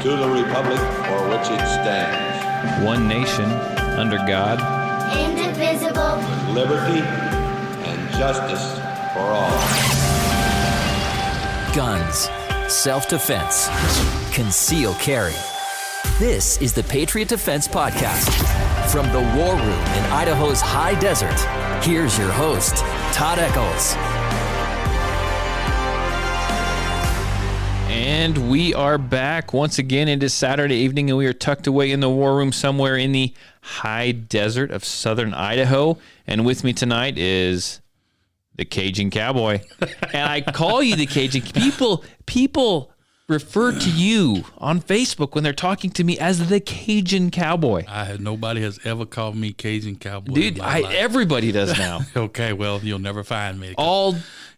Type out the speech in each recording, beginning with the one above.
to the republic for which it stands. One nation, under God, indivisible, with liberty and justice for all. Guns, self-defense, concealed carry. This is the Patriot Defense Podcast. From the war room in Idaho's high desert, here's your host, Todd Echols. And we are back once again. It is Saturday evening, and we are tucked away in the war room somewhere in the high desert of southern Idaho. And with me tonight is the Cajun Cowboy. And I call you the Cajun. People refer to you on Facebook when they're talking to me as the Cajun Cowboy. Nobody has ever called me Cajun Cowboy. Dude, everybody does now. Okay, well, you'll never find me.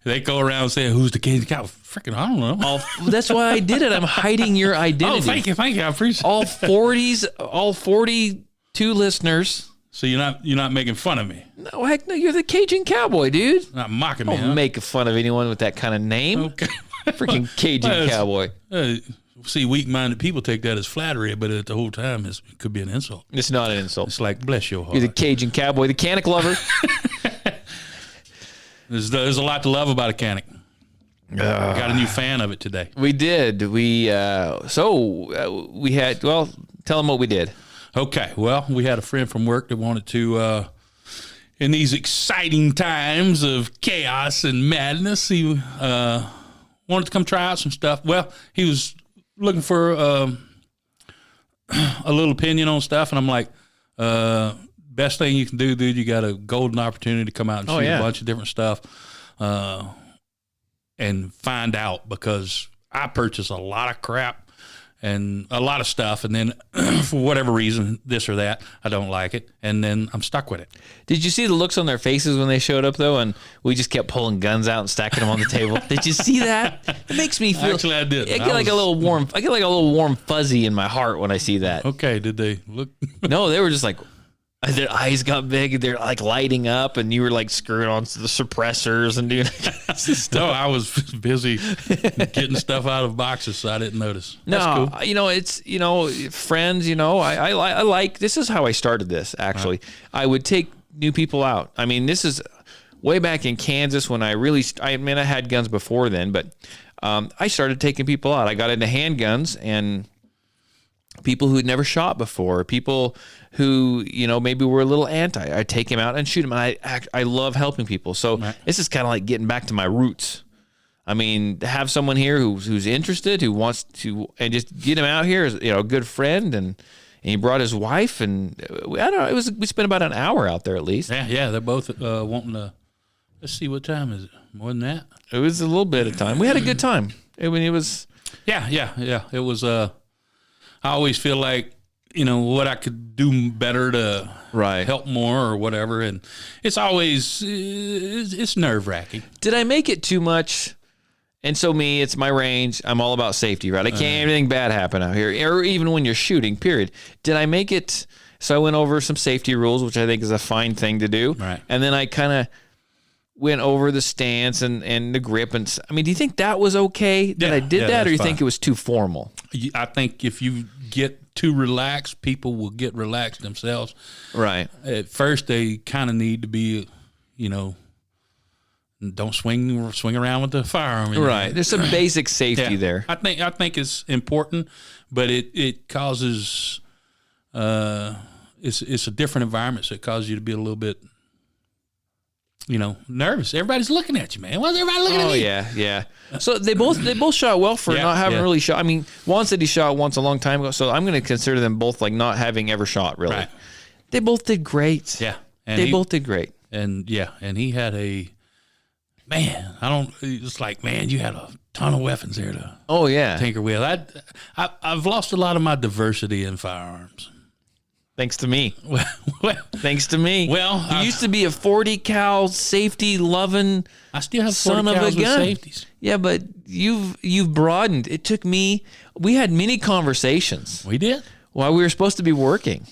They go around saying, "Who's the Cajun Cowboy?" Freaking, I don't know. That's why I did it. I'm hiding your identity. Oh, thank you. I appreciate it. All 42 listeners. So you're not making fun of me? No, heck no. You're the Cajun Cowboy, dude. Not mocking me, Don't make fun of anyone with that kind of name. Okay. Freaking Cajun Cowboy. See, weak-minded people take that as flattery, but at the whole time, it could be an insult. It's not an insult. It's like, bless your heart. You're the Cajun Cowboy, the Canic lover. There's a lot to love about a Canic. Got a new fan of it today. We did. We had, well, tell them what we did. Okay, well, we had a friend from work that wanted to, in these exciting times of chaos and madness, he wanted to come try out some stuff. Well, he was looking for a little opinion on stuff, and I'm like, best thing you can do, dude, you got a golden opportunity to come out and shoot a bunch of different stuff and find out, because I purchase a lot of crap and a lot of stuff, and then for whatever reason, this or that, I don't like it, and then I'm stuck with it. Did you see the looks on their faces when they showed up, though, and we just kept pulling guns out and stacking them on the table? Did you see that? It makes me feel... Actually, I did. I get like a little warm fuzzy in my heart when I see that. Okay, did they look? No, they were just like... Their eyes got big. They're like lighting up, and you were like screwing on the suppressors and doing stuff. No, I was busy getting stuff out of boxes, so I didn't notice. That's cool. It's friends. I like. This is how I started this. Actually, right. I would take new people out. I mean, this is way back in Kansas when I had guns before then, but I started taking people out. I got into handguns and people who'd never shot before, people who, maybe were a little anti. I take them out and shoot them. And I love helping people. So This is kind of like getting back to my roots. I mean, to have someone here who's interested, who wants to, and just get him out here as, a good friend. And he brought his wife, and I don't know, we spent about an hour out there at least. Yeah. They're both wanting to, let's see, what time is it? More than that? It was a little bit of time. We had a good time. It was. Yeah. It was, I always feel like, what I could do better to help more or whatever. And it's always, it's nerve-wracking. Did I make it too much? And so it's my range. I'm all about safety, right? I can't have anything bad happen out here, or even when you're shooting, period. Did I make it? So I went over some safety rules, which I think is a fine thing to do. Right. And then I kind of went over the stance and the grip. And I mean, do you think that was okay that I did that, or you think it was too formal? I think if you get too relaxed, people will get relaxed themselves. Right. At first, they kind of need to be, don't swing around with the firearm. Right. There's some basic safety there. I think it's important, but it causes it's a different environment, so it causes you to be a little bit nervous. Everybody's looking at you, man. Why's everybody looking at me? Oh, yeah. So they both shot well for not having really shot. I mean, Juan said he shot once a long time ago, so I'm going to consider them both like not having ever shot, really. Right. They both did great. Yeah. And both did great. And he had it's like, man, you had a ton of weapons there to tinker with. I've lost a lot of my diversity in firearms. Thanks to me. Thanks to me. Well, you used to be a 40 cal safety loving. I still have 40 son of a cals with gun. safeties. Yeah, but you've broadened. It took me. We had many conversations. We did while we were supposed to be working.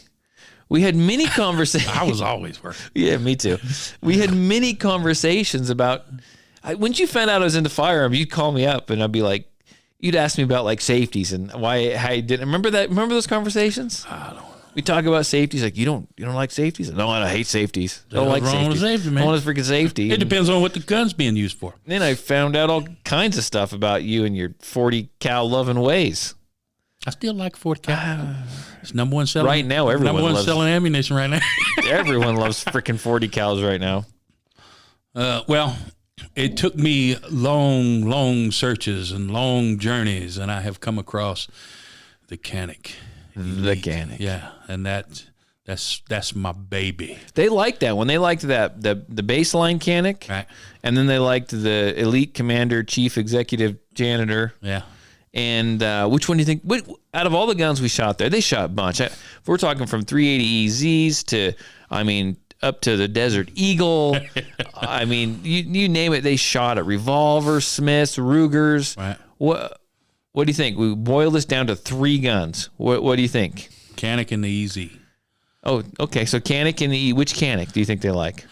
We had many conversations. I was always working. Yeah, me too. We had many conversations about. Once you found out I was into firearms, you'd call me up and I'd be like, you'd ask me about like safeties and why I didn't remember that. Remember those conversations? I don't. We talk about safeties. Like you don't like safeties? No, I hate safeties. Don't like wrong safeties. with safety, man. I want freaking safety. It depends on what the gun's being used for. Then I found out all kinds of stuff about you and your 40 cal loving ways. I still like 40 cal. It's number one selling. Right now, everyone number one loves selling ammunition right now. Everyone loves freaking 40 cals right now. Well, it took me long searches and long journeys, and I have come across the Canic. The Canic. Yeah, and that's my baby. They liked that one. They liked that the baseline Canic, Right. And then they liked the Elite Commander Chief Executive Janitor. Yeah. And which one do you think? Out of all the guns we shot there, they shot a bunch. If we're talking from 380 EZs to, I mean, up to the Desert Eagle. I mean, you name it, they shot it. Revolver, Smiths, Rugers. Right. What do you think? We boil this down to 3 guns. What do you think? Canic and the Easy. Oh, okay. So Canic and the E. Which Canic do you think they like?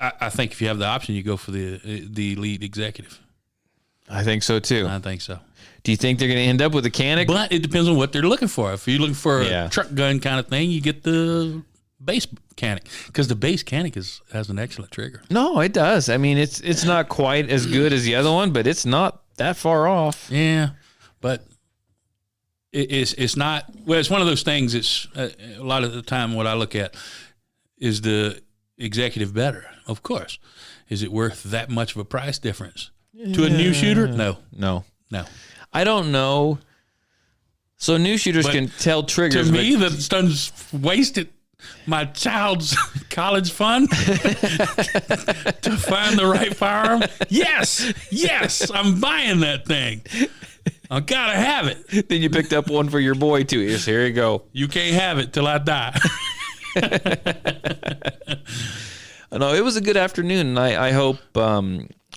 I think if you have the option, you go for the Elite Executive. I think so too. I think so. Do you think they're going to end up with a Canic? But it depends on what they're looking for. If you're looking for Yeah. a truck gun kind of thing, you get the base Canic, because the base Canic has an excellent trigger. No, it does. I mean, it's not quite as good as the other one, but it's not that far off. Yeah, but it's not. Well, it's one of those things. It's a lot of the time what I look at is the Executive better. Of course, is it worth that much of a price difference to a new shooter? No. I don't know. So new shooters But can tell triggers. To me, but that's done wasted my child's college fund to find the right firearm. Yes, I'm buying that thing. I gotta have it. then you picked up one for your boy too. Yes, here you go. You can't have it till I die. No, it was a good afternoon, and I hope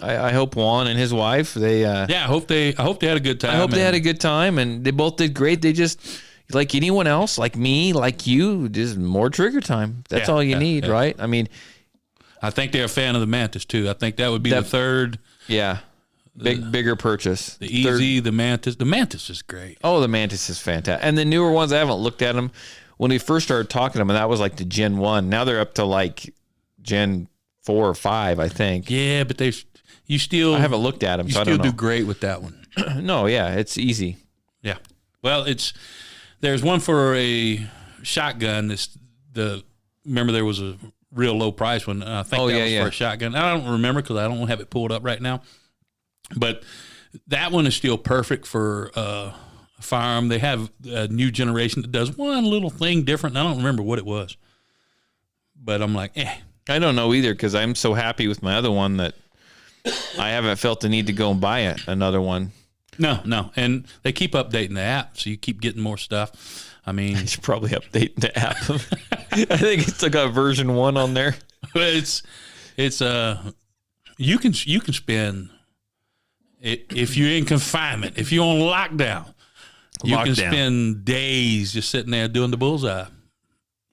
I hope Juan and his wife they I hope they had a good time. I hope they had a good time, and they both did great. They just, like anyone else, like me, like you, just more trigger time. That's all you need, right? I mean, I think they're a fan of the Mantis too. I think that would be the third. Yeah, bigger purchase. The Easy, the Mantis. The Mantis is great. Oh, the Mantis is fantastic, and the newer ones I haven't looked at them. When we first started talking to them, and that was like the Gen 1. Now they're up to like Gen 4 or 5, I think. Yeah, but you still. I haven't looked at them, You so I still don't know. do great with that one. No, yeah, it's easy. Yeah. Well, there's one for a shotgun. Remember there was a real low price one. I think that was for a shotgun. I don't remember because I don't have it pulled up right now. But that one is still perfect for a firearm. They have a new generation that does one little thing different. I don't remember what it was. But I'm like, I don't know either because I'm so happy with my other one that I haven't felt the need to go and buy another one. No. And they keep updating the app, so you keep getting more stuff. I mean, I should probably update the app. I think it's still got version 1 on there. it's you can spend if you're in confinement, if you're on lockdown, you can spend days just sitting there doing the bullseye.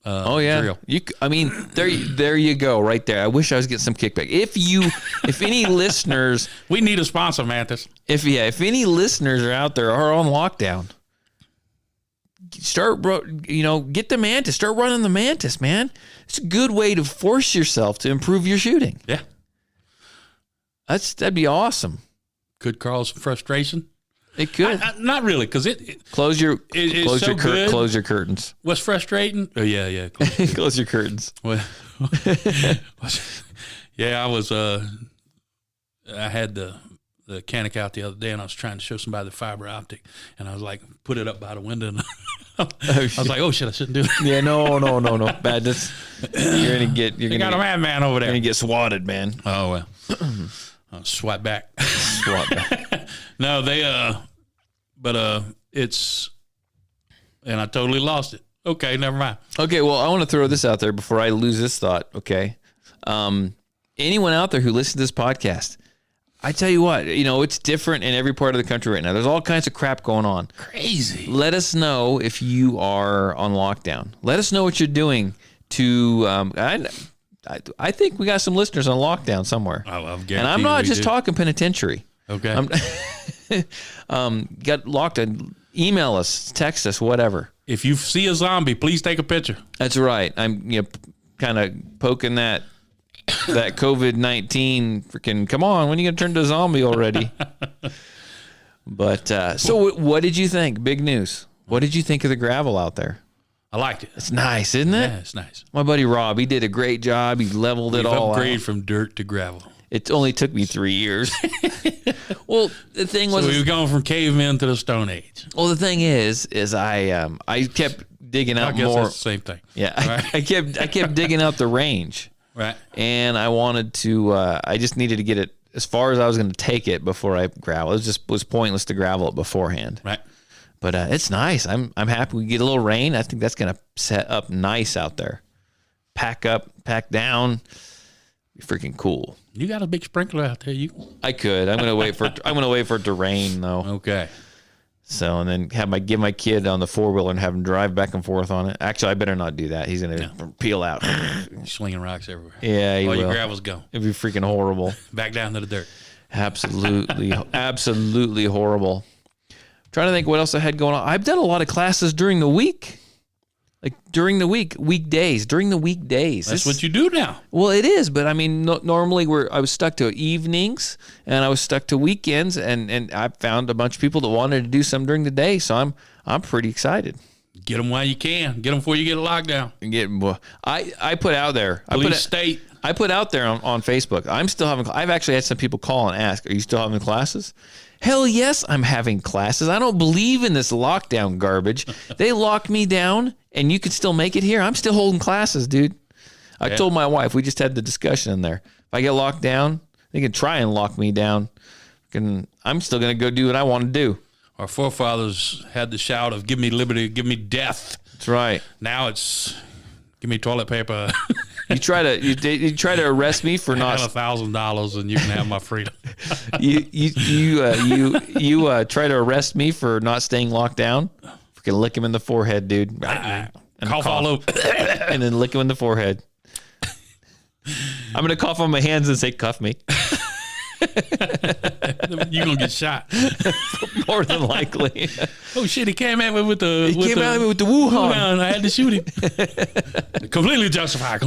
Drill. I mean, there you go, right there. I wish I was getting some kickback. If any listeners, we need a sponsor, Mantis. If any listeners are out there are on lockdown, get the Mantis. Start running the Mantis, man. It's a good way to force yourself to improve your shooting. Yeah, that'd be awesome. Could cause some frustration. It could. Not really, because close your curtains. What's frustrating? Oh yeah. Close your curtains. Well, yeah, I had the Canic out the other day, and I was trying to show somebody the fiber optic, and I was like, put it up by the window, and I was like, oh shit, I shouldn't do that. Yeah, no, badness. You're got a madman over there. You're gonna get swatted, man. Oh well. I'll swat back. No, it's, and I totally lost it. Okay, never mind. Okay, well, I want to throw this out there before I lose this thought, okay? Anyone out there who listens to this podcast, I tell you what, it's different in every part of the country right now. There's all kinds of crap going on. Crazy. Let us know if you are on lockdown. Let us know what you're doing to, I think we got some listeners on lockdown somewhere. And I'm not just talking penitentiary. Okay. Got locked and email us, text us, whatever. If you see a zombie, please take a picture. That's right. I'm kind of poking that COVID-19 freaking, come on, when are you going to turn to a zombie already? But so what did you think? Big news. What did you think of the gravel out there? I liked it. It's nice, isn't it? Yeah, it's nice. My buddy Rob, he did a great job. He leveled it all Upgrade out. from dirt to gravel. It only took me 3 years. Well, the thing was, So we've gone from cavemen to the Stone Age. well, the thing is I kept digging I out guess more. that's the same thing. Yeah, Right. I kept digging out the range, Right. and I wanted to. I just needed to get it as far as I was going to take it before I gravel. It was pointless to gravel it beforehand. Right. But it's nice. I'm happy we get a little rain. I think that's going to set up nice out there. Pack up, pack down. Be freaking cool. You got a big sprinkler out there. I could. I'm gonna wait for it to rain though. Okay. So and then give my kid on the 4-wheeler and have him drive back and forth on it. Actually, I better not do that. He's gonna peel out. Slinging rocks everywhere. Yeah, he All will. your gravel's gone. It'd be freaking horrible. Back down to the dirt. Absolutely, absolutely horrible. Trying to think what else I had going on. I've done a lot of classes during the week. Like during the weekdays. That's what you do now. Well, it is, but I mean, normally I was stuck to evenings and I was stuck to weekends, and I found a bunch of people that wanted to do some during the day, so I'm pretty excited. Get them while you can. Get them before you get a lockdown. I put out there. State. I put out there on Facebook. I've actually had some people call and ask, "Are you still having classes?" Hell yes, I'm having classes. I don't believe in this lockdown garbage. They locked me down, and you could still make it here. I'm still holding classes, dude. I told my wife, we just had the discussion in there. If I get locked down, they can try and lock me down. I'm still going to go do what I want to do. Our forefathers had the shout of, give me liberty, give me death. That's right. Now it's, give me toilet paper. You try to arrest me for not $1,000 and you can have my freedom. you try to arrest me for not staying locked down. Freaking lick him in the forehead, dude. And Cough all over. and then lick him in the forehead. I'm gonna cough on my hands and say, "Cuff me." You're gonna get shot. More than likely. Oh shit! He came at me with the Wuhan. I had to shoot him. Completely justified.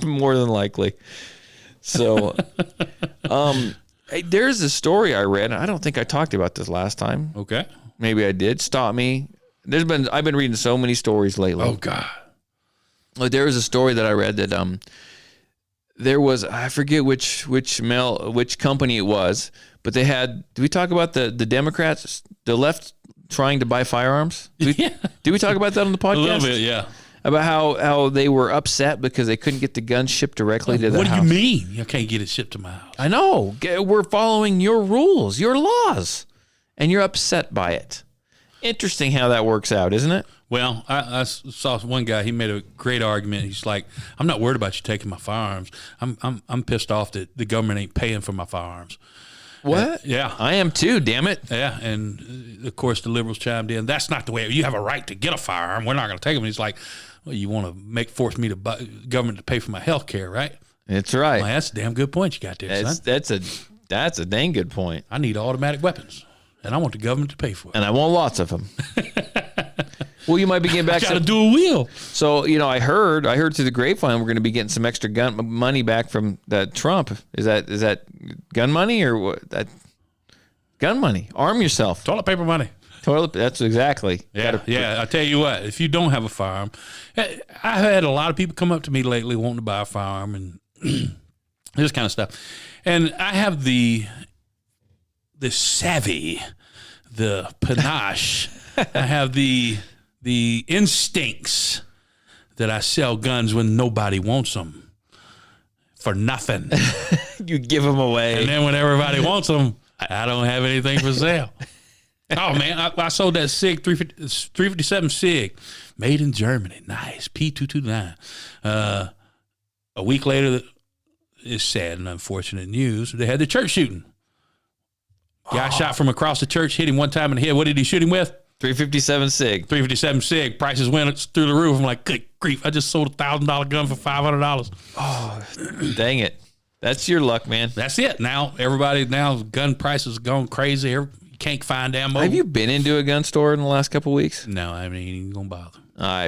More than likely. So, hey, there's a story I read. I don't think I talked about this last time. Okay. Maybe I did. Stop me. I've been reading so many stories lately. Oh God. There was a story that I read that there was, I forget which company it was, but they had. Did we talk about the Democrats, the left, trying to buy firearms? Did we talk about that on the podcast? A little bit, yeah. About how they were upset because they couldn't get the guns shipped directly to their house. What do you mean? You can't get it shipped to my house. I know. We're following your rules, your laws, and you're upset by it. Interesting how that works out, isn't it? Well, I saw one guy. He made a great argument. He's like, "I'm not worried about you taking my firearms. I'm pissed off that the government ain't paying for my firearms." What? Yeah, I am too. Damn it. yeah. And of course, the liberals chimed in. That's not the way. You have a right to get a firearm. We're not going to take them. And he's like, "Well, you want to force me to buy government to pay for my health care, right?" That's right. Well, that's a damn good point you got there, son. That's a dang good point. I need automatic weapons, and I want the government to pay for it. And I want lots of them. Well, you might be getting back Got a some. dual wheel. So, I heard through the grapevine we're going to be getting some extra gun money back from that Trump. Is that gun money or what? That gun money? Arm yourself. Toilet paper money. Toilet. That's exactly. Yeah. I tell you what, if you don't have a firearm, I've had a lot of people come up to me lately wanting to buy a firearm and this kind of stuff. And I have the savvy, the panache. I have the instincts that I sell guns when nobody wants them for nothing. You give them away. And then when everybody wants them, I don't have anything for sale. Oh, man, I sold that SIG 357 SIG, made in Germany. Nice, P229. A week later, it's sad and unfortunate news. They had the church shooting. Guy shot from across the church, hit him one time in the head. What did he shoot him with? 357 SIG. 357 SIG. Prices went through the roof. I'm like, good grief! I just sold $1,000 gun for $500. Dang it. That's your luck, man. That's it. Now gun prices going crazy. You can't find ammo. Have you been into a gun store in the last couple of weeks? No, I ain't even gonna bother.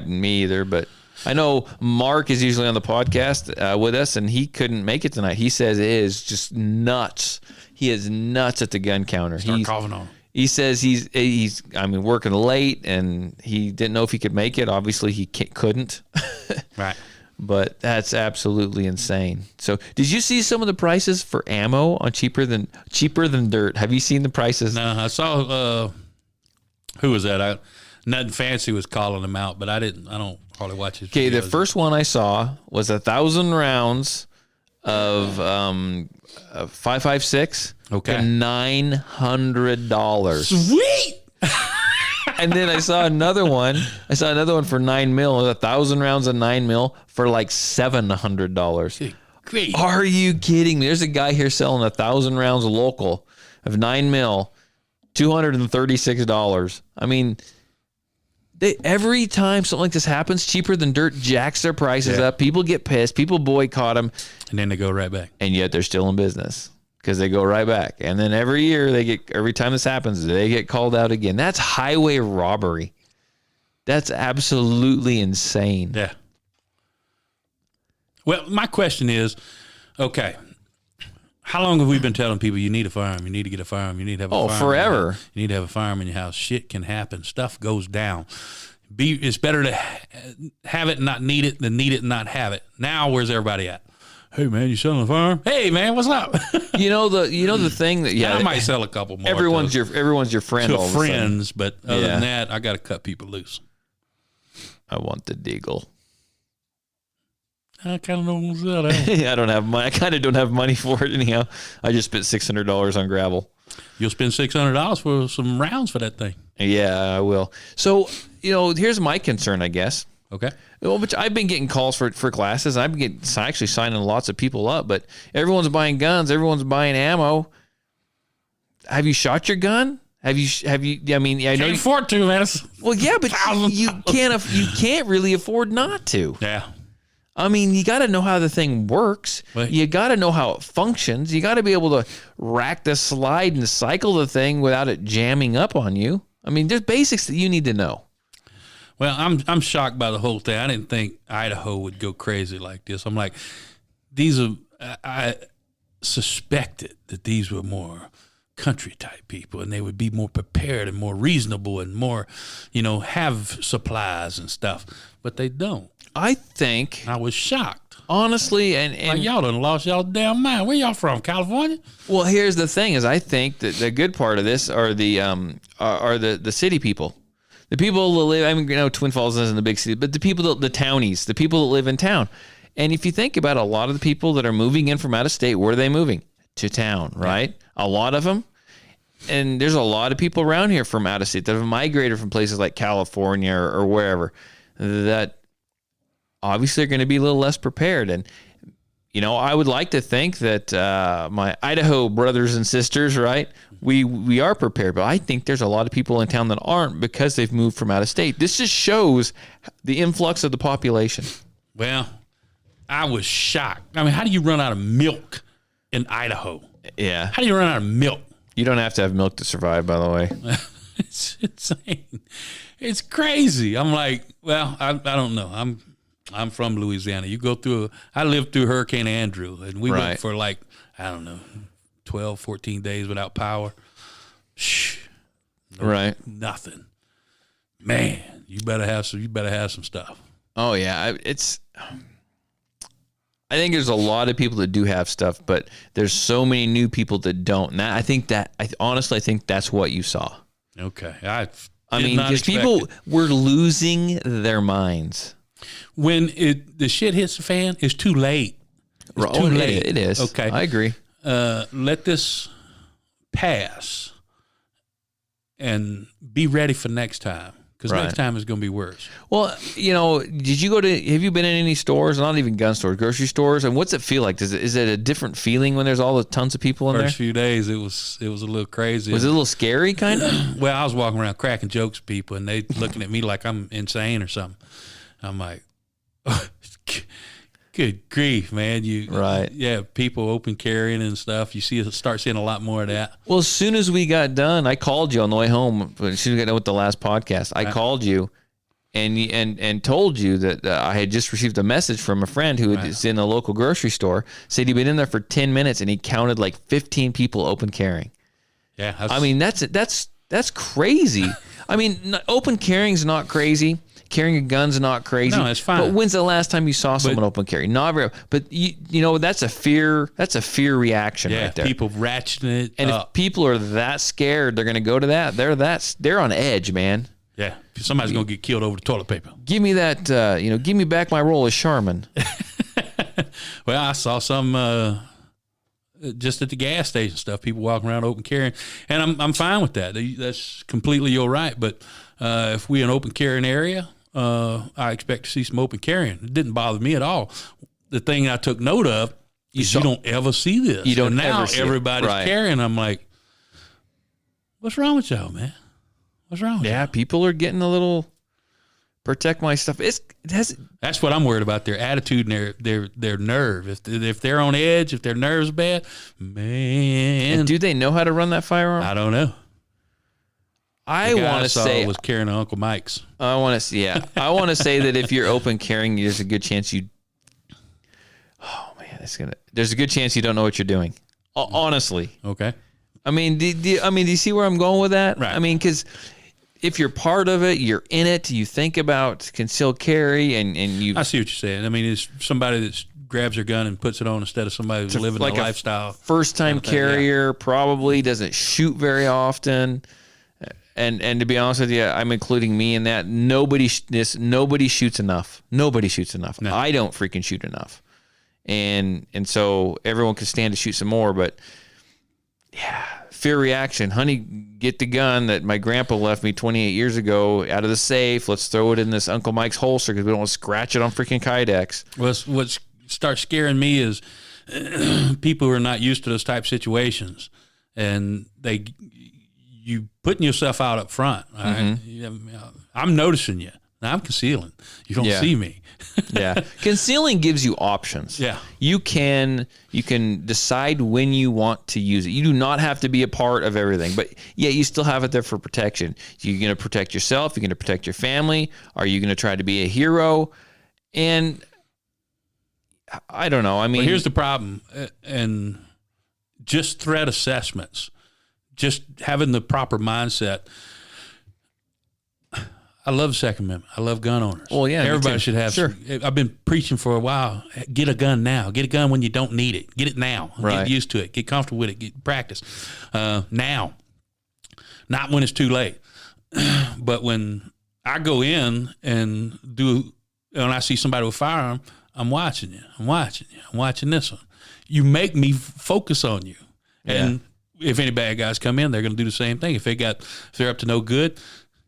Me either, but I know Mark is usually on the podcast with us, and he couldn't make it tonight. He says it is just nuts. He is nuts at the gun counter. Start coughing on him. He says he's working late, and he didn't know if he could make it. Obviously, he couldn't. Right. But that's absolutely insane. So, did you see some of the prices for ammo on cheaper than dirt? Have you seen the prices? No, I saw who was that? Nothing Fancy was calling them out, but I don't hardly watch his Okay, the videos. first one I saw was 1,000 rounds of 5.56 Okay. to $900. Sweet. And then I saw another one. For 9 mil, 1,000 rounds of 9 mil for like $700. Great. Are you kidding me? There's a guy here selling 1,000 rounds local of 9 mil, $236. I mean, every time something like this happens, Cheaper Than Dirt jacks their prices up. People get pissed. People boycott them. And then they go right back. And yet they're still in business because they go right back. And then every year every time this happens, they get called out again. That's highway robbery. That's absolutely insane. Yeah. Well, my question is, okay, how long have we been telling people you need a firearm, you need to get a firearm, you need to have a firearm? Forever. You need to have a firearm in your house. Shit can happen. Stuff goes down. It's better to have it and not need it than need it and not have it. Now, where's everybody at? Hey, man, you selling a firearm? Hey, man, what's up? You know the thing that I might sell a couple more. Everyone's your friend. to all of a sudden. friends, but other than that, I got to cut people loose. I want the Deagle. I kind of don't want to sell that. I don't have money. I kind of don't have money for it anyhow. I just spent $600 on gravel. You'll spend $600 for some rounds for that thing. Yeah, I will. So, here's my concern, I guess. Okay. Well, which I've been getting calls for classes. I've been actually signing lots of people up, but everyone's buying guns. Everyone's buying ammo. Have you shot your gun? Have you? I mean, I know Can't afford to, man. Well, yeah, but you can't really afford not to. Yeah. I mean, you got to know how the thing works. Right. You got to know how it functions. You got to be able to rack the slide and cycle the thing without it jamming up on you. I mean, there's basics that you need to know. Well, I'm shocked by the whole thing. I didn't think Idaho would go crazy like this. I'm like, I suspected that these were more country type people and they would be more prepared and more reasonable and more, have supplies and stuff, but they don't. I think, I was shocked. honestly, and Like, y'all done lost y'all damn mind. Where y'all from? California? well, here's the thing: is I think that the good part of this are the city people, the people that live. I mean, Twin Falls isn't a big city, but the townies, the people that live in town. And if you think about a lot of the people that are moving in from out of state, where are they moving? To town, right? Yeah. A lot of them. And there's a lot of people around here from out of state that have migrated from places like California or wherever that obviously are going to be a little less prepared. And, I would like to think that my Idaho brothers and sisters, right, we are prepared. But I think there's a lot of people in town that aren't because they've moved from out of state. This just shows the influx of the population. Well, I was shocked. I mean, how do you run out of milk in Idaho? Yeah. How do you run out of milk? You don't have to have milk to survive, by the way. It's insane. It's crazy. I'm like, well, I don't know. I'm from Louisiana. You go through, I lived through Hurricane Andrew, and we went for 12, 14 days without power. Right. Nothing. Man, you better have some stuff. Oh yeah, I think there's a lot of people that do have stuff, but there's so many new people that don't. And I honestly think that's what you saw. Okay. I mean, because people were losing their minds. When the shit hits the fan, it's too late. It's too late. It is. Okay. I agree. Let this pass and be ready for next time. Because next time is going to be worse. Well, have you been in any stores, not even gun stores, grocery stores? And what's it feel like? Is it a different feeling when there's all the tons of people in there? First few days, it was a little crazy. Was it a little scary, kind of? Well, I was walking around cracking jokes at people, and they looking at me like I'm insane or something. I'm like, Good grief, man! People open carrying and stuff. You start seeing a lot more of that. Well, as soon as we got done, I called you on the way home. As soon as we got done with the last podcast, I called you and told you that I had just received a message from a friend who is in a local grocery store. Said he'd been in there for 10 minutes and he counted like 15 people open carrying. Yeah, I mean that's crazy. I mean, open carrying's not crazy. Carrying a gun's not crazy. No, it's fine. But when's the last time you saw someone open carry? Not very. But you know that's a fear. That's a fear reaction right there. People ratcheting it and up. if people are that scared, they're going to go to that. They're on edge, man. Yeah, somebody's going to get killed over the toilet paper. Give me that. Give me back my roll as Charmin. Well, I saw some just at the gas station stuff. People walking around open carrying, and I'm fine with that. That's completely your right. But if we an open carrying area, I expect to see some open carrying. It didn't bother me at all. The thing I took note of is you don't ever see this. You don't and now ever see everybody's right. carrying. I'm like, what's wrong with y'all, man? What's wrong with y'all? People are getting a little protect my stuff. That's what I'm worried about. Their attitude and their nerve. If they're on edge, if their nerves bad, man. And do they know how to run that firearm? I don't know. I want to say was carrying an Uncle Mike's. I want to say that if you're open carrying, there's a good chance you. Oh man, there's a good chance you don't know what you're doing. Honestly. Okay. I mean, do you see where I'm going with that? Right. I mean, because if you're part of it, you're in it. You think about concealed carry, and you. I see what you're saying. I mean, it's somebody that grabs their gun and puts it on instead of somebody who's living like a lifestyle. First-time carrier, probably doesn't shoot very often. And to be honest with you, I'm including me in that. Nobody shoots enough. Nobody shoots enough. No. I don't freaking shoot enough. And so everyone can stand to shoot some more, but yeah, fear reaction. Honey, get the gun that my grandpa left me 28 years ago out of the safe. Let's throw it in this Uncle Mike's holster because we don't want to scratch it on freaking Kydex. What starts scaring me is people who are not used to those type situations, and you putting yourself out up front. All right? I'm noticing you. Now I'm concealing. You don't see me. Yeah. Concealing gives you options. Yeah. You can decide when you want to use it. You do not have to be a part of everything, but yeah, you still have it there for protection. You're going to protect yourself. You're going to protect your family. Are you going to try to be a hero? And I don't know. I mean, here's the problem. And just threat assessments, just having the proper mindset. I love the Second Amendment. I love gun owners. Well, yeah, everybody should have. Sure. I've been preaching for a while. Get a gun now. Get a gun when you don't need it. Get it now. Right. Get used to it. Get comfortable with it. Get practice now, not when it's too late. But when I go in and I see somebody with a firearm, I'm watching you. I'm watching you. I'm watching this one. You make me focus on you. And if any bad guys come in, they're going to do the same thing. If they're up to no good,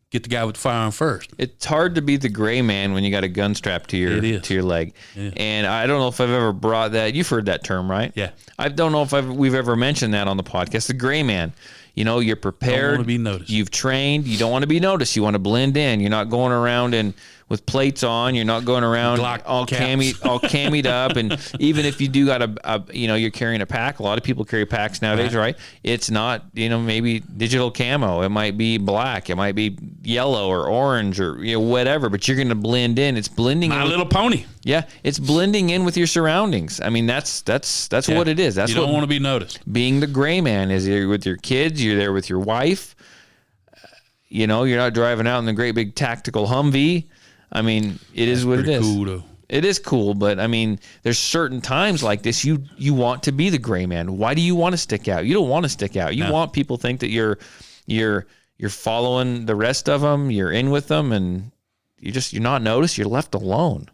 get the guy with the firearm first. It's hard to be the gray man when you got a gun strapped to your leg. Yeah. And I don't know if I've ever brought that. You've heard that term, right? Yeah. I don't know if we've ever mentioned that on the podcast. The gray man. You know, you're prepared. Don't want to be noticed. You've trained. You don't want to be noticed. You want to blend in. You're not going around with plates on. You're not going around all cammied up. And even if you do got you're carrying a pack. A lot of people carry packs nowadays, right? It's not, maybe digital camo. It might be black. It might be yellow or orange or whatever. But you're going to blend in. It's blending. My Little Pony. Yeah, it's blending in with your surroundings. I mean, that's what it is. That's you don't want to be noticed. Being the gray man is. You're with your kids. You're there with your wife. You're not driving out in the great big tactical Humvee. I mean, is what it is. Cool, though. It is cool, but I mean, there's certain times like this you want to be the gray man. Why do you want to stick out? You don't want to stick out. You want people to think that you're following the rest of them. You're in with them, and you're not noticed. You're left alone.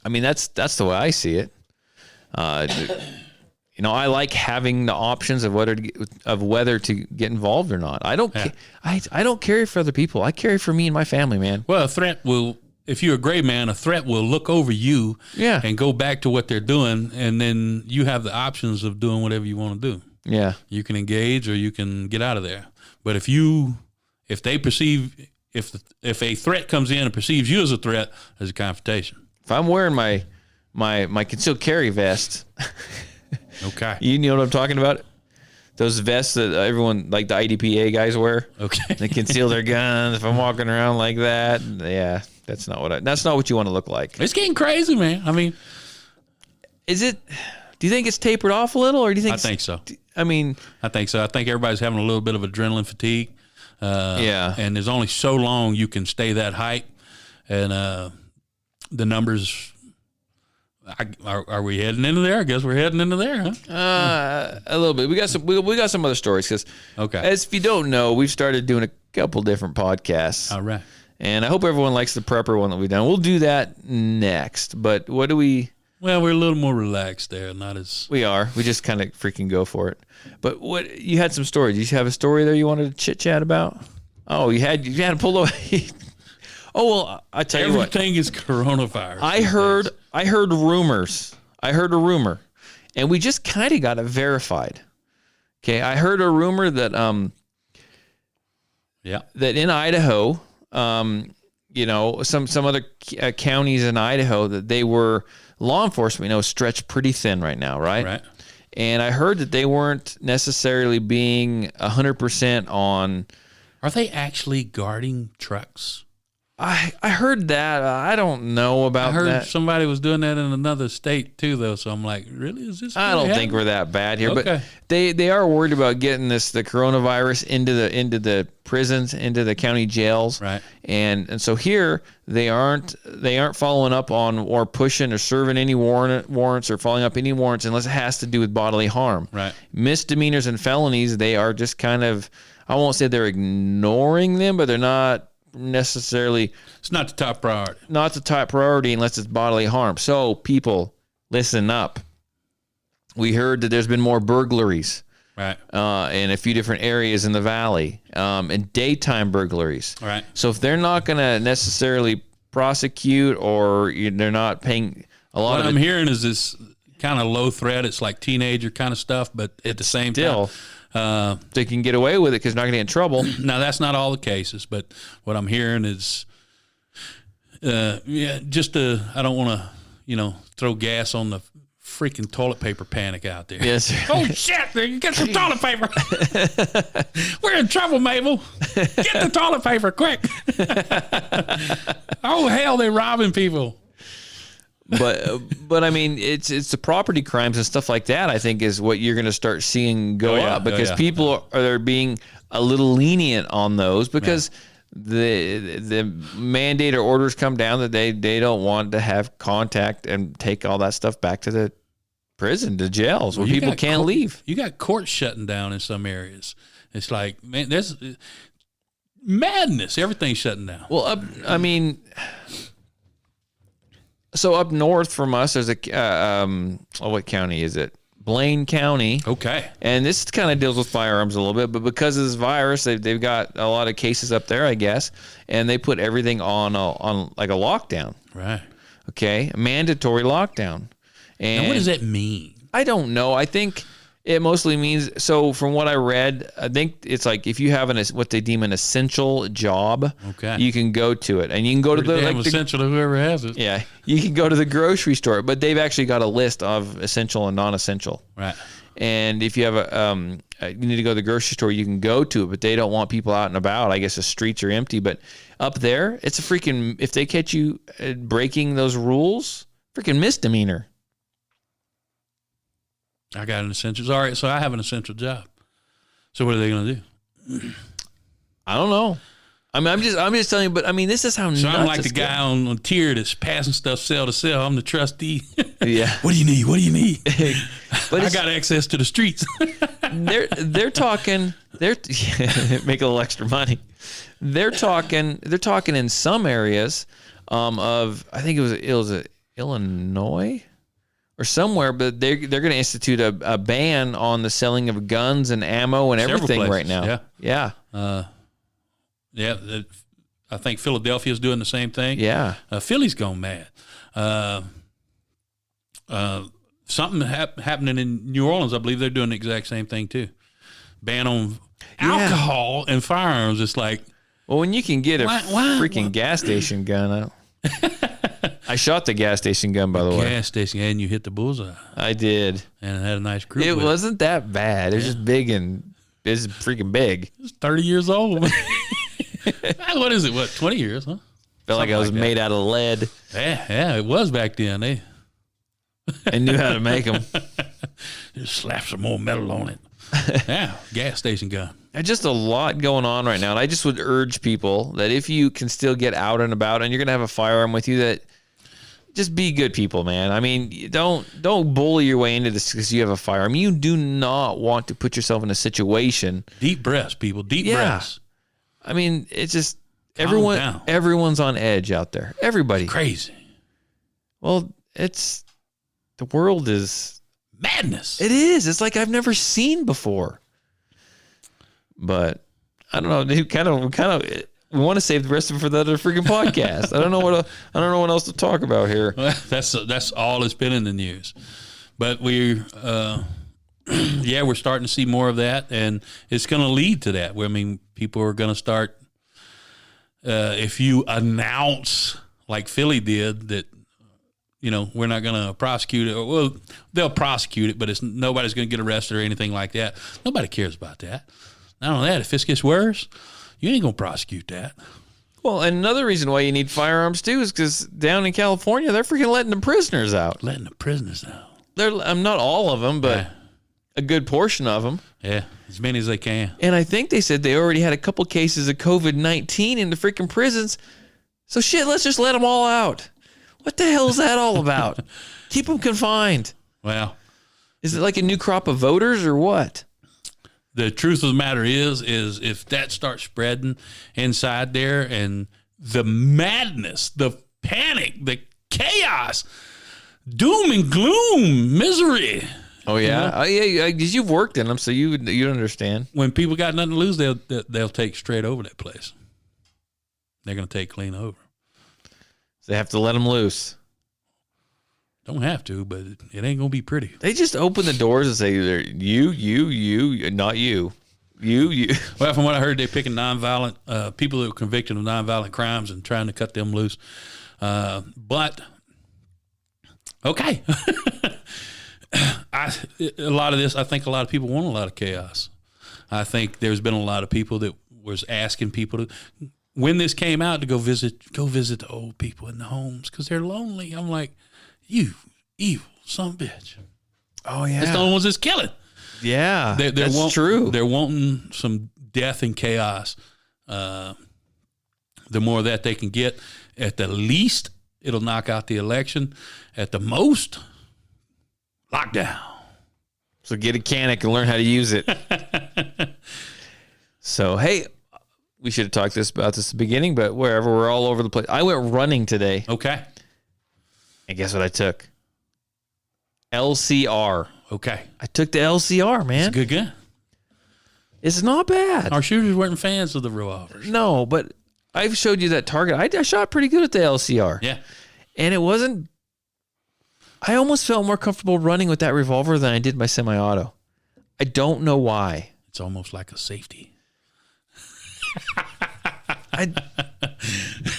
I mean, that's the way I see it. I like having the options of whether to get involved or not. I don't carry for other people. I carry for me and my family, man. Well, a threat will, if you're a gray man, a threat will look over you and go back to what they're doing, and then you have the options of doing whatever you want to do. Yeah. You can engage or you can get out of there. But if if a threat comes in and perceives you as a threat, there's a confrontation. If I'm wearing my concealed carry vest, Okay. you know what I'm talking about? Those vests that everyone, like the IDPA guys wear. Okay. They conceal their guns. If I'm walking around like that, yeah, that's not what you want to look like. It's getting crazy, man. I mean, Is it? Do you think it's tapered off a little, or do you think? I think so. I mean, I think so. I think everybody's having a little bit of adrenaline fatigue. Yeah. And there's only so long you can stay that height. And the numbers, are we heading into there? I guess we're heading into there, huh? a little bit. We got some other stories because, Okay. as if you don't know, we've started doing a couple different podcasts. All right. And I hope everyone likes the prepper one that we've done. We'll do that next. But what do we? Well, we're a little more relaxed there, not as. We are. We just kind of freaking go for it. But what you had some stories. Did you have a story there you wanted to chit chat about? Oh, you had to pull away. Oh well, I tell you what. Everything is coronavirus. I heard rumors. I heard a rumor, and we just kind of got it verified. Okay, I heard a rumor that Yeah. that in Idaho, some other counties in Idaho, that they were law enforcement, stretched pretty thin right now, right? Right. And I heard that they weren't necessarily being 100% on. Are they actually guarding trucks? I heard that. I don't know about I heard that. somebody was doing that in another state too, though. So I'm like, really? Is this? I really don't think we're happening? that bad here, Okay. but they are worried about getting the coronavirus into the prisons, into the county jails, Right. And so here they aren't following up on or pushing or serving any warrants or following up any warrants unless it has to do with bodily harm. Right. Misdemeanors and felonies, they are just kind of, I won't say they're ignoring them, but they're not necessarily. It's not the top priority. Not the top priority unless it's bodily harm. So people, listen up. We heard that there's been more burglaries Right. in a few different areas in the valley, and daytime burglaries. Right. So if they're not going to necessarily prosecute, or they're not paying a lot What of I'm hearing is this kind of low threat. It's like teenager kind of stuff, but at the same still, time, they can get away with it because they're not going to get in trouble. now that's not all the cases, but what I'm hearing is, I don't want to, throw gas on the freaking toilet paper panic out there. Yes. Oh shit! You get some toilet paper. We're in trouble, Mabel. Get the toilet paper quick. Oh hell, they're robbing people. But I mean, it's the property crimes and stuff like that, I think, is what you're going to start seeing go up, because people are being a little lenient on those, because the mandate or orders come down that they don't want to have contact and take all that stuff back to the prison, to jails, where people can't leave. You got courts shutting down in some areas. It's like, man, there's madness. Everything's shutting down. Well, so up north from us, there's what county is it? Blaine County. Okay. And this kind of deals with firearms a little bit, but because of this virus, they've got a lot of cases up there, I guess, and they put everything on like a lockdown. Right. Okay, a mandatory lockdown. And Now, what does that mean? I don't know. I think it mostly means, so from what I read, I think it's like if you have what they deem an essential job, Okay. you can go to it, and you can go Pretty to damn essential to whoever has it. yeah, you can go to the grocery store, but they've actually got a list of essential and non-essential. Right. And if you have you need to go to the grocery store, you can go to it, but they don't want people out and about. I guess the streets are empty, but up there, it's a freaking, if they catch you breaking those rules, freaking misdemeanor. I got an essential. All right, so I have an essential job. So what are they going to do? I don't know. I mean, I'm just telling you, but I mean, this is how So nuts I'm like it's the guy on tier that's passing stuff cell to cell. I'm the trustee. Yeah. What do you need? What do you need? But I got access to the streets. they're talking. They're make a little extra money. They're talking in some areas of, I think it was Illinois or somewhere, but they're going to institute a ban on the selling of guns and ammo and Several everything places, right now. yeah. Yeah. Yeah, I think Philadelphia's doing the same thing. Yeah. Philly's gone mad. Something happening in New Orleans, I believe they're doing the exact same thing too. Ban on alcohol and firearms. It's like, Well, when you can get a freaking gas station gun, I shot the gas station gun, by the way. Gas station, and you hit the bullseye. I did. And it had a nice group. It wasn't that bad. It was just big and it's freaking big. It's 30 years old. What is it? What, 20 years, huh? Felt like I was made out of lead. Yeah, it was back then. I knew how to make them. Just slap some more metal on it. Yeah, gas station gun. There's just a lot going on right now. And I just would urge people that if you can still get out and about and you're going to have a firearm with you, that just be good people, man. I mean, don't bully your way into this because you have a firearm. You do not want to put yourself in a situation. Deep breaths, people. Deep breaths. I mean, it's just Calm down. everyone's on edge out there. Everybody. It's crazy. Well, the world is madness. It is. It's like I've never seen before. But I don't know. Dude, kind of. We want to save the rest of it for the other freaking podcast. I don't know what else to talk about here. That's all that's been in the news. But we're starting to see more of that, and it's going to lead to that. I mean, people are going to start. If you announce like Philly did that, we're not going to prosecute it. Well, they'll prosecute it, but nobody's going to get arrested or anything like that. Nobody cares about that. Not only that, if this gets worse, you ain't going to prosecute that. Well, and another reason why you need firearms, too, is because down in California, they're freaking letting the prisoners out. Letting the prisoners out. I'm not all of them, but a good portion of them. Yeah, as many as they can. And I think they said they already had a couple cases of COVID-19 in the freaking prisons. So shit, let's just let them all out. What the hell is that all about? Keep them confined. Well, is it like a new crop of voters or what? The truth of the matter is if that starts spreading inside there and the madness, the panic, the chaos, doom and gloom, misery. Oh yeah, yeah. Because you've worked in them, so you understand. When people got nothing to lose, they'll take straight over that place. They're gonna take clean over. So they have to let them loose. Don't have to, but it ain't gonna be pretty. They just open the doors and say, you, not you. You. Well, from what I heard, they're picking nonviolent people that were convicted of nonviolent crimes and trying to cut them loose. But okay, a lot of this, I think a lot of people want a lot of chaos. I think there's been a lot of people that was asking people to, when this came out, to go visit the old people in the homes because they're lonely. I'm like, you evil son of a bitch. Oh, yeah. It's the only ones that's killing. Yeah, that's true. They're wanting some death and chaos. The more that they can get, at the least, it'll knock out the election. At the most, lockdown. So get a Canic and learn how to use it. So, hey, we should have talked about this at the beginning, but wherever, we're all over the place. I went running today. Okay. And guess what I took? LCR. Okay. I took the LCR, man. It's a good gun. It's not bad. Our shooters weren't fans of the revolvers. No, but I've showed you that target. I shot pretty good at the LCR. Yeah. And it wasn't... I almost felt more comfortable running with that revolver than I did my semi-auto. I don't know why. It's almost like a safety.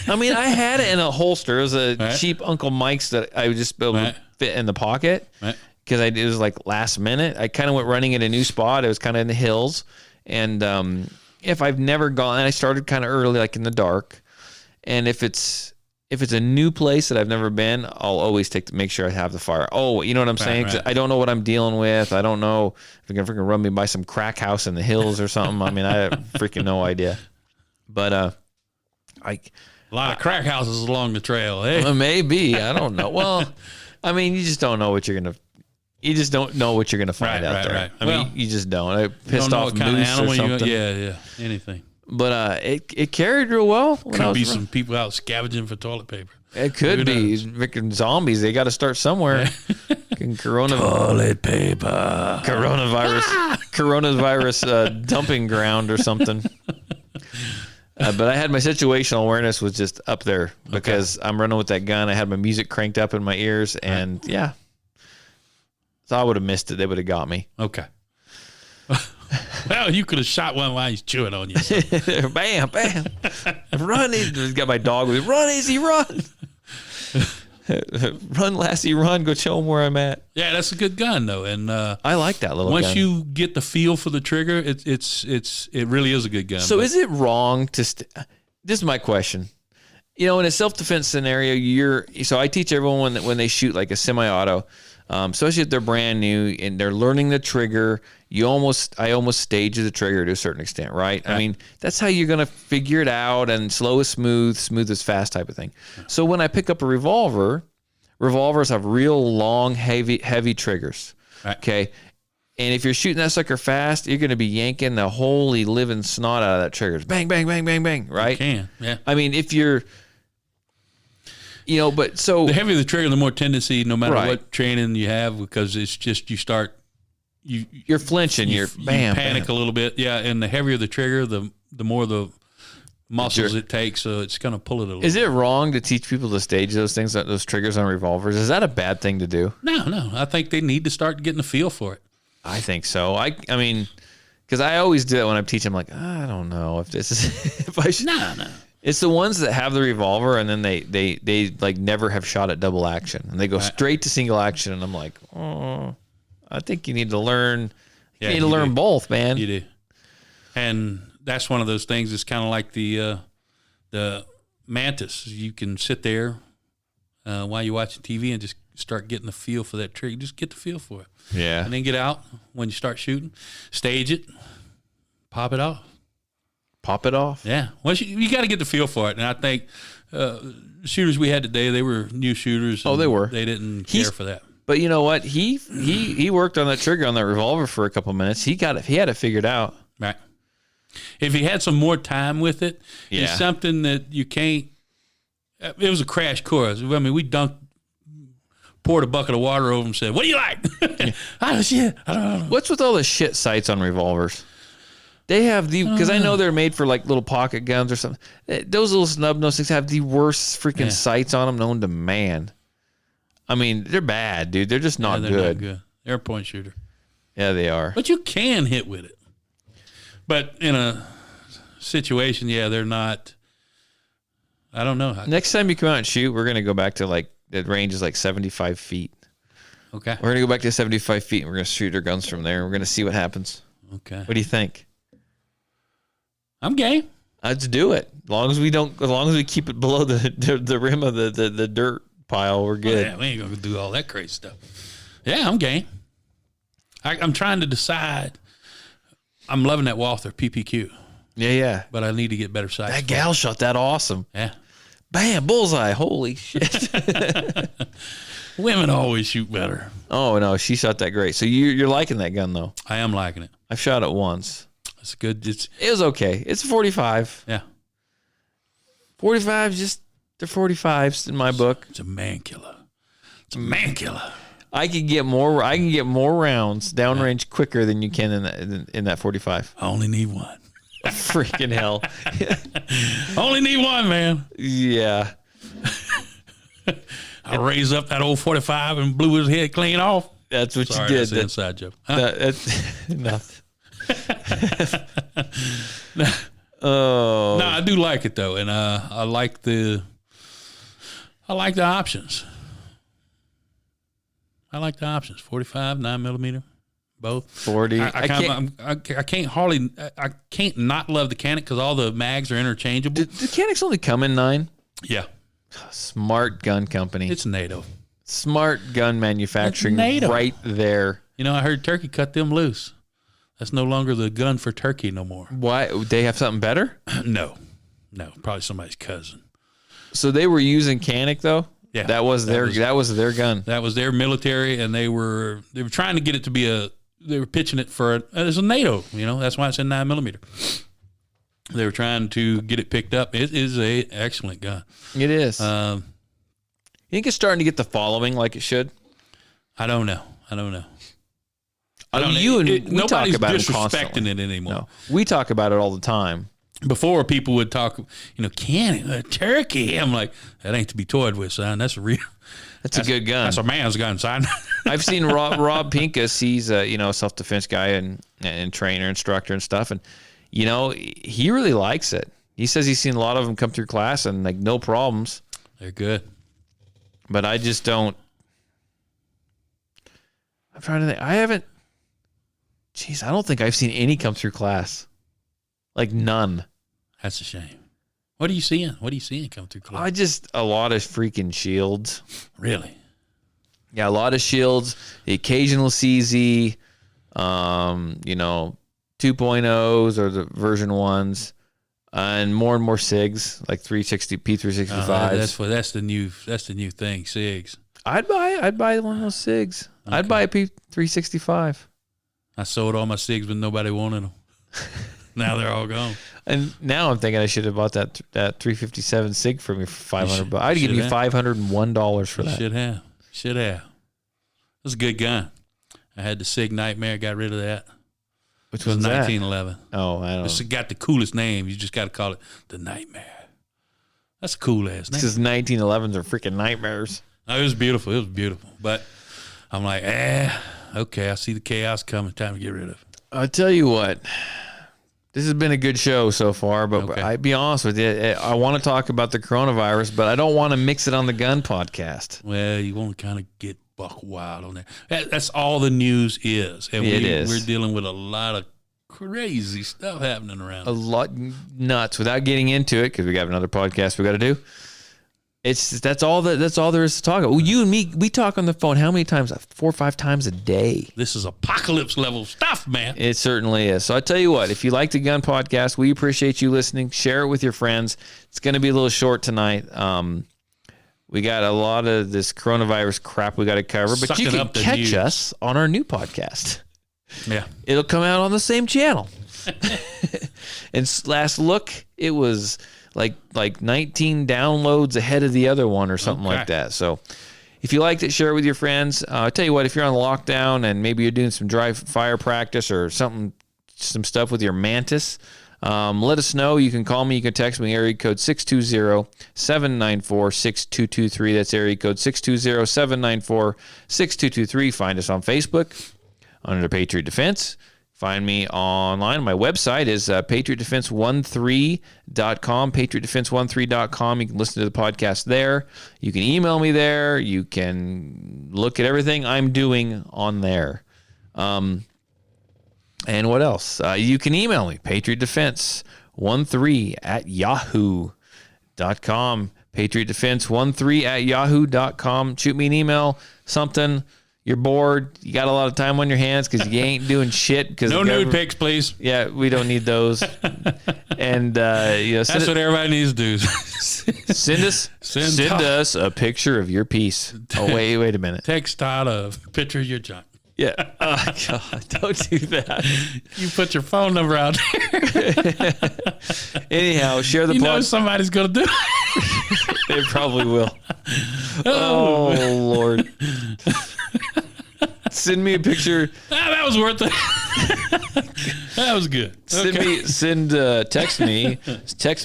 I mean, I had it in a holster. It was a cheap Uncle Mike's that I would just be able to fit in the pocket because it was like last minute. I kind of went running in a new spot. It was kind of in the hills. And if I've never gone, I started kind of early, like in the dark. And if it's a new place that I've never been, I'll always make sure I have the fire. Oh, you know what I'm saying? 'Cause I don't know what I'm dealing with. I don't know if they're going to freaking run me by some crack house in the hills or something. I mean, I have freaking no idea. But a lot of crack houses along the trail. Hey, maybe, I don't know. Well, I mean, you just don't know what you're gonna. You just don't know what you're gonna find out there. Right. I mean, you just don't. I pissed off moose or something. Yeah, anything. But it carried real well. Could be some people out scavenging for toilet paper. It could be freaking zombies. They got to start somewhere. Toilet paper. Coronavirus dumping ground or something. But I had my situational awareness was just up there because I'm running with that gun. I had my music cranked up in my ears, and so I would have missed it. They would have got me. Okay. Well, you could have shot one while he's chewing on you. So. Bam, bam. Run. He's got my dog with me. Run, Izzy, run. Run, Lassie, run. Go show him where I'm at. Yeah, that's a good gun, though. And I like that little once gun. you get the feel for the trigger, it really is a good gun. So is it wrong to this is my question. In a self-defense scenario, so I teach everyone when they shoot like a semi-auto, especially if they're brand new and they're learning the trigger, I almost stage the trigger to a certain extent, right? I mean, that's how you're going to figure it out, and slow is smooth, smooth is fast type of thing. So when I pick up a revolvers have real long, heavy triggers, okay? And if you're shooting that sucker fast, you're going to be yanking the holy living snot out of that trigger. Bang, bang, bang, bang, bang, right? You can, yeah. I mean, if you're... but so... The heavier the trigger, the more tendency, no matter what training you have, because it's just you're flinching, you're bam, panic bam. a little bit, yeah. And the heavier the trigger, the more the muscles it takes, so it's going to pull it a little. Is it wrong to teach people to stage those things, those triggers on revolvers? Is that a bad thing to do? No. I think they need to start getting a feel for it. I think so. I mean, because I always do it when I'm teaching. I'm like, I don't know if this is if I should. No. It's the ones that have the revolver and then they like never have shot at double action and they go straight to single action, and I'm like, oh, I think you need to learn. You need to learn both, man. You do, and that's one of those things. It's kind of like the Mantis. You can sit there while you're watching TV and just start getting the feel for that trigger. Just get the feel for it. Yeah, and then get out when you start shooting, stage it, pop it off. Pop it off. Yeah. Well, you got to get the feel for it. And I think shooters we had today, they were new shooters. Oh, they were. They didn't care for that. But you know what? He worked on that trigger on that revolver for a couple minutes. He had it figured out. Right. If he had some more time with it, Yeah. it's something that you can't. It was a crash course. I mean, we poured a bucket of water over him and said, "What do you like?" Oh, shit. I don't know. What's with all the shit sights on revolvers? They have because I know they're made for like little pocket guns or something. Those little snub nose things have the worst freaking sights on them known to man. I mean, they're bad, dude. They're just not they're good. not good. They're a point shooter. Yeah, they are. But you can hit with it. But in a situation, they're not. I don't know. Next time you come out and shoot, we're gonna go back to like the range is like 75 feet. Okay. We're gonna go back to 75 feet and we're gonna shoot our guns from there. We're gonna see what happens. Okay. What do you think? I'm game. Let's do it. As long as we keep it below the rim of the dirt pile, we're good. Yeah, we ain't gonna do all that crazy stuff. Yeah, I'm game. I'm trying to decide. I'm loving that Walther PPQ. Yeah. But I need to get better sights. That gal shot that awesome. Yeah. Bam, bullseye. Holy shit. Women always shoot better. Oh, no, she shot that great. So you're liking that gun, though? I am liking it. I've shot it once. It's good. It was okay. It's a 45. Yeah. 45, they're 45s in my book. It's a man killer. I can get more rounds downrange quicker than you can in that 45. I only need one. Freaking hell. Only need one, man. Yeah. I raised up that old 45 and blew his head clean off. That's what Sorry, you did. That's an inside joke. Huh? That's nothing. Oh no, I do like it though, and I like the options. I like the options. 45, 9mm, both. 40. I can't not love the Canic because all the mags are interchangeable. Do Canics only come in 9? Yeah, Smart gun company. it's NATO. Smart gun manufacturing NATO. right there. You know, I heard Turkey cut them loose. That's no longer the gun for Turkey no more. Why? They have something better? No, probably somebody's cousin. So they were using Canic though? Yeah, That was their gun. That was their military, and they were trying to get it to be they were pitching it for as a NATO. You know, that's why it's in 9mm. They were trying to get it picked up. It is a excellent gun. It is. You think it's starting to get the following like it should? I don't know. We nobody's talk about it disrespecting constantly. it anymore. No, we talk about it all the time. Before, people would talk, turkey. I'm like, that ain't to be toyed with, son. That's real. That's a good gun. That's a man's gun, son. I've seen Rob Pincus. He's a self-defense guy, and and trainer, instructor and stuff. And, you know, he really likes it. He says he's seen a lot of them come through class and like no problems. They're good. But I just don't. I'm trying to think. I don't think I've seen any come through class. Like none. That's a shame. What are you seeing? What are you seeing come through class? A lot of freaking shields. Really? Yeah, a lot of shields. The occasional CZ. 2.0s or the version 1s. And more SIGs, like 360 P365s. That's the new thing, SIGs. I'd buy one of those SIGs. Okay. I'd buy a P365. I sold all my SIGs, but nobody wanted them. Now they're all gone. And now I'm thinking I should have bought that 357 SIG for me for $500. I'd give you $501 for that. Should have. It was a good gun. I had the SIG Nightmare. Got rid of that. Which was 1911. Oh, I don't know. It's got the coolest name. You just got to call it the Nightmare. That's a cool ass name. Because 1911s are freaking nightmares. No, it was beautiful. But I'm like, okay, I see the chaos coming. Time to get rid of it. I'll tell you what. This has been a good show so far, but okay. I'd be honest with you. I want to talk about the coronavirus, but I don't want to mix it on the gun podcast. Well, you want to kind of get buck wild on there. That's all the news is. And we're dealing with a lot of crazy stuff happening around. A lot nuts without getting into it, because we got another podcast we got to do. That's all there is to talk about. Well, you and me, we talk on the phone how many times? 4 or 5 times a day. This is apocalypse level stuff, man. It certainly is. So I tell you what, if you like the gun podcast, we appreciate you listening. Share it with your friends. It's going to be a little short tonight. We got a lot of this coronavirus crap we got to cover, but you can catch us on our new podcast. Yeah. It'll come out on the same channel. And last look, it was like 19 downloads ahead of the other one or something like that. So if you liked it, share it with your friends. I tell you what, if you're on lockdown and maybe you're doing some dry fire practice or some stuff with your Mantis, let us know. You can call me. You can text me. Area code 620-794-6223. That's area code 620-794-6223. Find us on Facebook under Patriot Defense. Find me online. My website is patriotdefense13.com, patriotdefense13.com. You can listen to the podcast there. You can email me there. You can look at everything I'm doing on there. And what else? You can email me, patriotdefense13@yahoo.com, patriotdefense13@yahoo.com. Shoot me an email, something. You're bored. You got a lot of time on your hands because you ain't doing shit. Because no nude pics, please. Yeah, we don't need those. And that's what everybody needs to do. Send us a picture of your piece. Oh wait a minute. Text Todd a picture of your junk. Yeah. Oh, God, don't do that. You put your phone number out there. Anyhow, share the podcast. You know somebody's going to do it. They probably will. Oh, Lord. Send me a picture. That was worth it. That was good. Text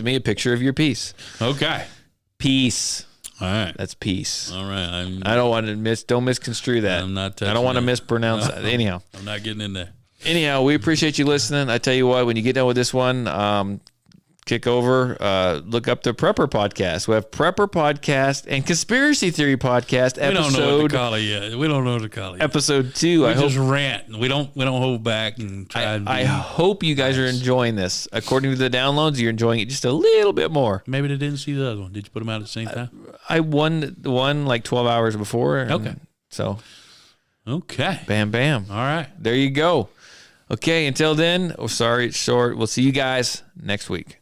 me a picture of your piece. Okay. Peace. All right. That's peace. All right. I don't want to don't misconstrue that. I'm not touching I don't want to that. mispronounce that. Anyhow. I'm not getting in there. Anyhow, we appreciate you listening. I tell you what, when you get done with this one, kick over, look up the Prepper Podcast. We have Prepper Podcast and Conspiracy Theory Podcast episode. We don't know what to call it yet. We don't know what to call it. Episode 2. We just rant. We don't hold back and try. I hope you guys are enjoying this. According to the downloads, you're enjoying it just a little bit more. Maybe they didn't see the other one. Did you put them out at the same time? I won the one like 12 hours before. Okay. So. Okay. Bam, bam. All right. There you go. Okay. Until then, sorry it's short. We'll see you guys next week.